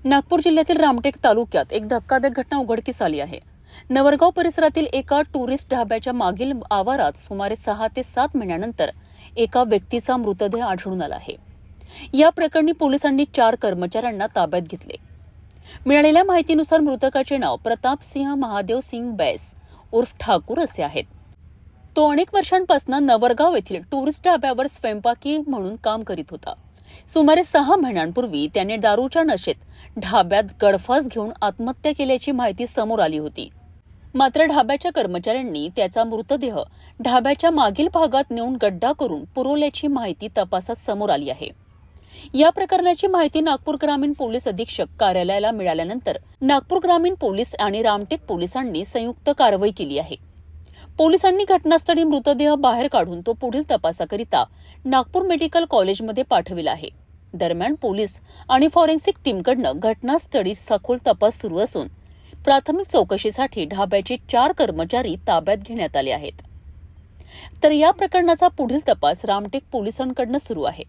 नागपूर जिल्ह्यातील रामटेक तालुक्यात एक धक्कादायक घटना उघडकीस आली आहे। नवरगाव परिसरातील एका टुरिस्ट ढाब्याच्या मागील आवारात सुमारे 6 ते 7 महिन्यानंतर एका व्यक्तीचा मृतदेह आढळून आला आहे। या प्रकरणी पोलिसांनी 4 कर्मचाऱ्यांना ताब्यात घेतले। मिळालेल्या माहितीनुसार मृतकाचे नाव प्रताप सिंह महादेव सिंह बैस उर्फ ठाकूर असे आहे। तो अनेक वर्षांपासून नवरगाव येथील टुरिस्ट ढाब्यावर स्वयंपाकी म्हणून काम करीत होता। सुमारे 6 महिन्यांपूर्वी त्याने दारूच्या नशेत ढाब्यात गळफास घेऊन आत्महत्या केल्याची माहिती समोर आली होती। मात्र ढाब्याच्या कर्मचाऱ्यांनी त्याचा मृतदेह ढाब्याच्या मागील भागात नेऊन गड्डा करून पुरवल्याची माहिती तपासात समोर आली आहे। या प्रकरणाची माहिती नागपूर ग्रामीण पोलीस अधीक्षक कार्यालयाला मिळाल्यानंतर नागपूर ग्रामीण पोलीस आणि रामटेक पोलिसांनी संयुक्त कारवाई केली आहे। पोलिसांनी घटनास्थळी मृतदेह बाहेर काढून तो पुढील तपासाकरिता नागपूर मेडिकल कॉलेजमध्ये पाठविला आहे। दरम्यान पोलीस आणि फॉरेन्सिक टीमकडून घटनास्थळी सखोल तपास सुरू असून प्राथमिक चौकशीसाठी ढाब्याचे 4 कर्मचारी ताब्यात घेण्यात आले आहेत। तर या प्रकरणाचा पुढील तपास रामटेक पोलिसांकडून सुरू आहे।